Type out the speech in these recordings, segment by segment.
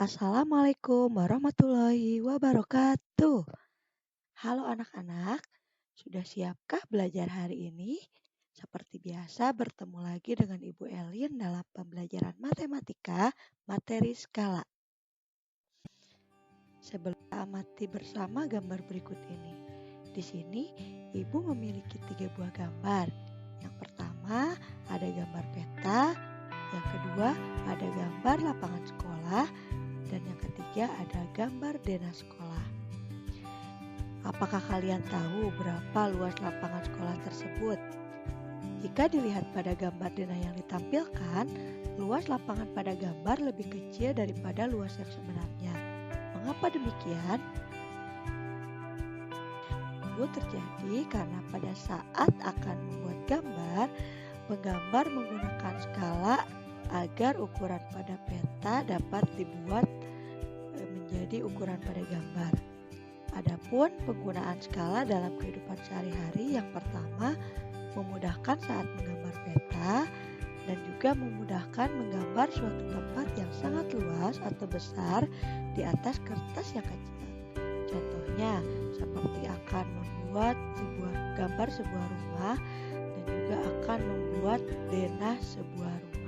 Assalamualaikum warahmatullahi wabarakatuh. Halo anak-anak, sudah siapkah belajar hari ini? Seperti biasa bertemu lagi dengan Ibu Elin dalam pembelajaran matematika materi skala. Sebelum kita amati bersama gambar berikut ini. Di sini Ibu memiliki 3 buah gambar. Yang pertama ada gambar peta, yang kedua ada gambar lapangan sekolah, dan yang ketiga ada gambar denah sekolah. Apakah kalian tahu berapa luas lapangan sekolah tersebut? Jika dilihat pada gambar denah yang ditampilkan, luas lapangan pada gambar lebih kecil daripada luas yang sebenarnya. Mengapa demikian? Itu terjadi karena pada saat akan membuat gambar, penggambar menggunakan skala agar ukuran pada peta dapat dibuat menjadi ukuran pada gambar. Adapun penggunaan skala dalam kehidupan sehari-hari yang pertama memudahkan saat menggambar peta dan juga memudahkan menggambar suatu tempat yang sangat luas atau besar di atas kertas yang kecil. Contohnya seperti akan membuat gambar sebuah rumah dan juga akan membuat denah sebuah rumah.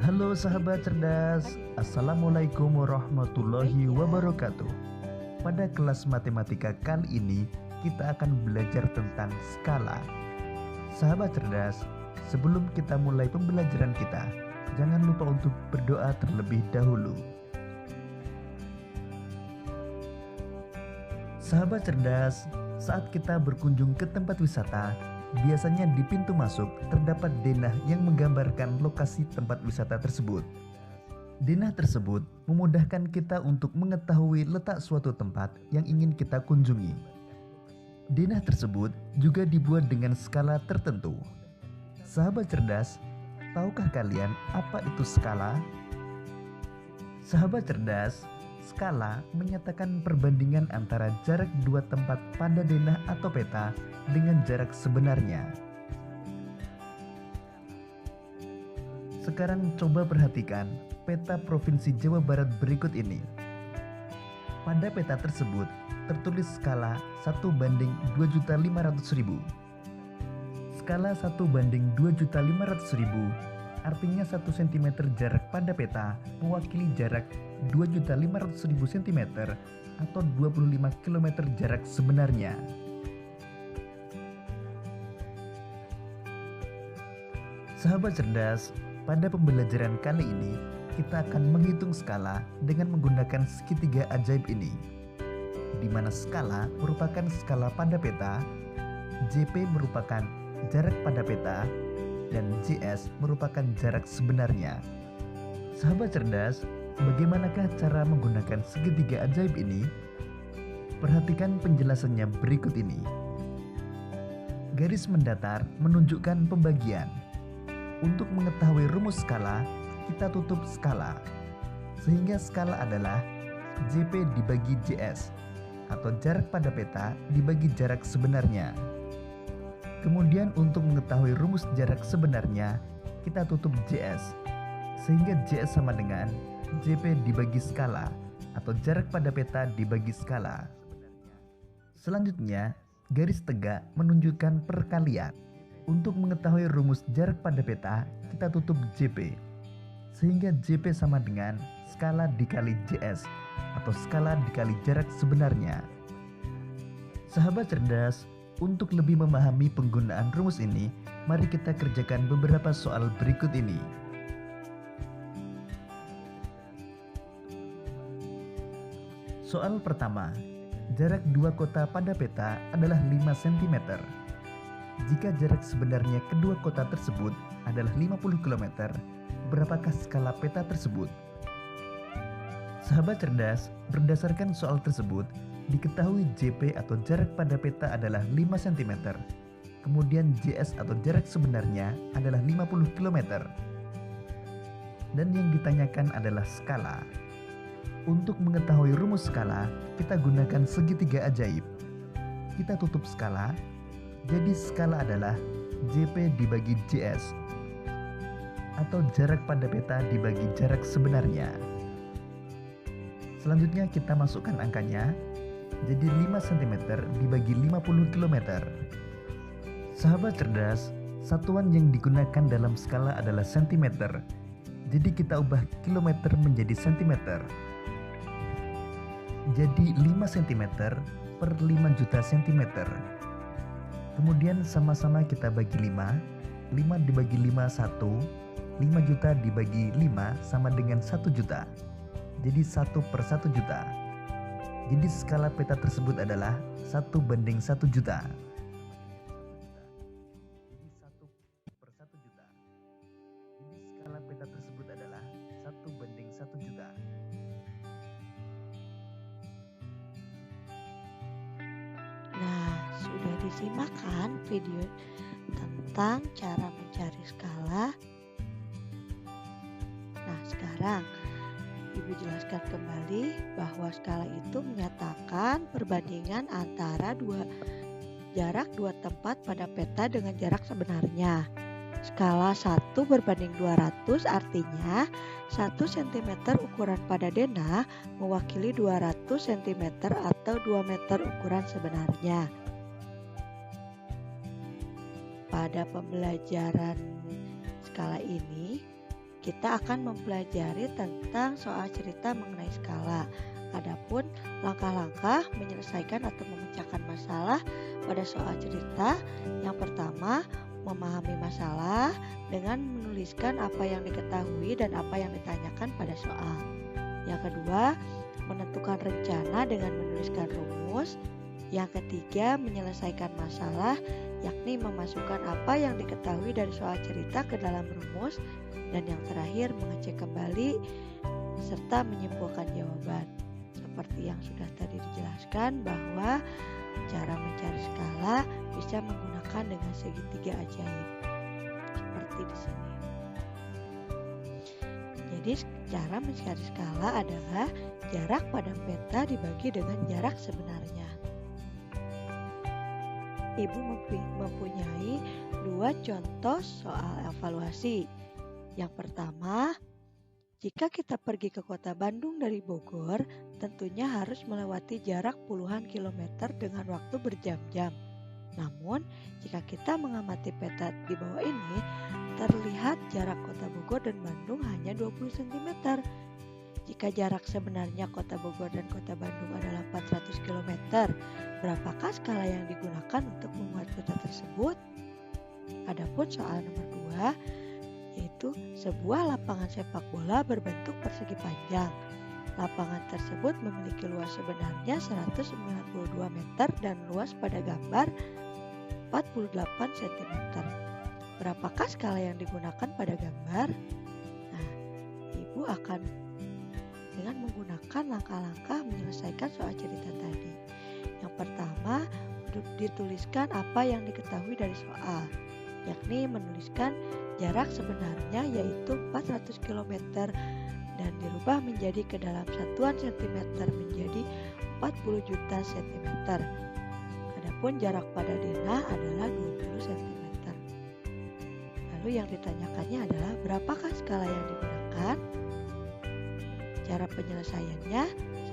Halo sahabat cerdas, Assalamualaikum warahmatullahi wabarakatuh. Pada kelas matematika kali ini kita akan belajar tentang skala. Sahabat cerdas, sebelum kita mulai pembelajaran kita, jangan lupa untuk berdoa terlebih dahulu. Sahabat cerdas, saat kita berkunjung ke tempat wisata, biasanya di pintu masuk terdapat denah yang menggambarkan lokasi tempat wisata tersebut. Denah tersebut memudahkan kita untuk mengetahui letak suatu tempat yang ingin kita kunjungi. Denah tersebut juga dibuat dengan skala tertentu. Sahabat cerdas, tahukah kalian apa itu skala? Sahabat cerdas, skala menyatakan perbandingan antara jarak dua tempat pada denah atau peta dengan jarak sebenarnya. Sekarang coba perhatikan peta Provinsi Jawa Barat berikut ini. Pada peta tersebut tertulis skala 1:2.500.000. Skala 1:2.500.000 artinya 1 cm jarak pada peta mewakili jarak 2.500.000 cm atau 25 km jarak sebenarnya. Sahabat cerdas, pada pembelajaran kali ini kita akan menghitung skala dengan menggunakan segitiga ajaib ini, di mana skala merupakan skala pada peta, JP merupakan jarak pada peta, dan JS merupakan jarak sebenarnya. Sahabat cerdas, bagaimanakah cara menggunakan segitiga ajaib ini? Perhatikan penjelasannya berikut ini. Garis mendatar menunjukkan pembagian. Untuk mengetahui rumus skala, kita tutup skala. Sehingga skala adalah JP dibagi JS, atau jarak pada peta dibagi jarak sebenarnya. Kemudian untuk mengetahui rumus jarak sebenarnya, kita tutup JS. Sehingga JS sama dengan JP dibagi skala, atau jarak pada peta dibagi skala. Selanjutnya, garis tegak menunjukkan perkalian. Untuk mengetahui rumus jarak pada peta, kita tutup JP. Sehingga JP sama dengan skala dikali JS, atau skala dikali jarak sebenarnya. Sahabat cerdas, untuk lebih memahami penggunaan rumus ini, mari kita kerjakan beberapa soal berikut ini. Soal pertama, jarak dua kota pada peta adalah 5 cm. Jika jarak sebenarnya kedua kota tersebut adalah 50 km, berapakah skala peta tersebut? Sahabat cerdas, berdasarkan soal tersebut, diketahui JP atau jarak pada peta adalah 5 cm. Kemudian JS atau jarak sebenarnya adalah 50 km. Dan yang ditanyakan adalah skala. Untuk mengetahui rumus skala, kita gunakan segitiga ajaib. Kita tutup skala. Jadi skala adalah JP dibagi JS. atau jarak pada peta dibagi jarak sebenarnya. Selanjutnya kita masukkan angkanya, jadi 5 cm dibagi 50 km. Sahabat cerdas, satuan yang digunakan dalam skala adalah cm. Jadi kita ubah kilometer menjadi cm. Jadi 5 cm per 5 juta cm. Kemudian sama-sama kita bagi 5 dibagi 5 1, 5 juta dibagi 5 sama dengan 1 juta. Jadi 1/1 juta. Jadi skala peta tersebut adalah 1/1 juta. Jadi 1/1 juta. Jadi skala peta tersebut adalah 1/1 juta. Nah, sudah disimak kan video tentang cara mencari skala? Nah, sekarang Ibu jelaskan kembali bahwa skala itu menyatakan perbandingan antara jarak dua tempat pada peta dengan jarak sebenarnya. Skala 1 berbanding 200 artinya 1 cm ukuran pada denah mewakili 200 cm atau 2 meter ukuran sebenarnya. Pada pembelajaran skala ini, kita akan mempelajari tentang soal cerita mengenai skala. Adapun langkah-langkah menyelesaikan atau memecahkan masalah pada soal cerita, yang pertama, memahami masalah dengan menuliskan apa yang diketahui dan apa yang ditanyakan pada soal. Yang kedua, menentukan rencana dengan menuliskan rumus. Yang ketiga, menyelesaikan masalah, yakni memasukkan apa yang diketahui dari soal cerita ke dalam rumus. Dan yang terakhir, mengecek kembali serta menyimpulkan jawaban. Seperti yang sudah tadi dijelaskan bahwa cara mencari skala bisa menggunakan dengan segitiga ajaib. Seperti di sini. Jadi cara mencari skala adalah jarak pada peta dibagi dengan jarak sebenarnya. Ibu mempunyai 2 contoh soal evaluasi. Yang pertama, jika kita pergi ke kota Bandung dari Bogor, tentunya harus melewati jarak puluhan kilometer dengan waktu berjam-jam. Namun, jika kita mengamati peta di bawah ini, terlihat jarak kota Bogor dan Bandung hanya 20 cm. Jika jarak sebenarnya kota Bogor dan kota Bandung adalah 400 km, berapakah skala yang digunakan untuk membuat peta tersebut? Adapun soal nomor 2, yaitu sebuah lapangan sepak bola berbentuk persegi panjang. Lapangan tersebut memiliki luas sebenarnya 192 meter dan luas pada gambar 48 cm. Berapakah skala yang digunakan pada gambar? Nah, Ibu akan dengan menggunakan langkah-langkah menyelesaikan soal cerita tadi. Yang pertama, dituliskan apa yang diketahui dari soal, yakni menuliskan jarak sebenarnya yaitu 400 km dan dirubah menjadi ke dalam satuan cm menjadi 40 juta cm. Adapun jarak pada denah adalah 20 cm. Lalu yang ditanyakannya adalah berapakah skala yang digunakan? Cara penyelesaiannya,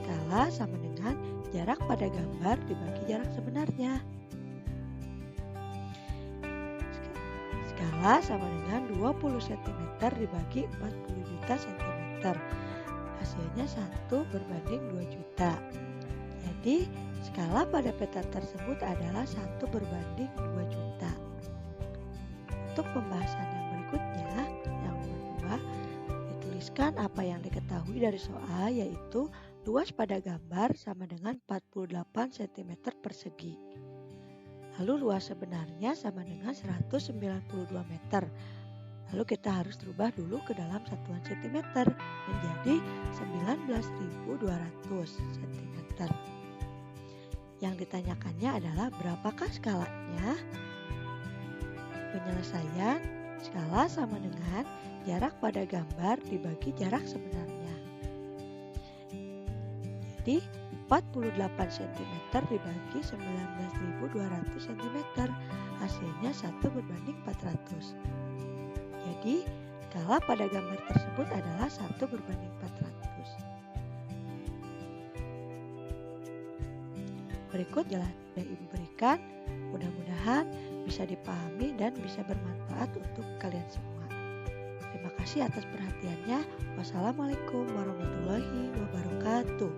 skala sama dengan jarak pada gambar dibagi jarak sebenarnya. Skala sama dengan 20 cm dibagi 40 juta cm. Hasilnya 1 berbanding 2 juta. Jadi skala pada peta tersebut adalah 1 berbanding 2 juta. Untuk pembahasan yang berikutnya, yang nomor 2, dituliskan apa yang diketahui dari soal, yaitu luas pada gambar sama dengan 48 cm persegi. Lalu luas sebenarnya sama dengan 192 meter. Lalu kita harus rubah dulu ke dalam satuan cm menjadi 19.200 cm. Yang ditanyakannya adalah berapakah skalanya? Penyelesaian, skala sama dengan jarak pada gambar dibagi jarak sebenarnya. Jadi 48 cm dibagi 19.200 cm, hasilnya 1 berbanding 400. Jadi skala pada gambar tersebut adalah 1:400. Berikut jawaban yang Ibu berikan, mudah-mudahan bisa dipahami dan bisa bermanfaat untuk kalian semua. Terima kasih atas perhatiannya. Wassalamualaikum warahmatullahi wabarakatuh.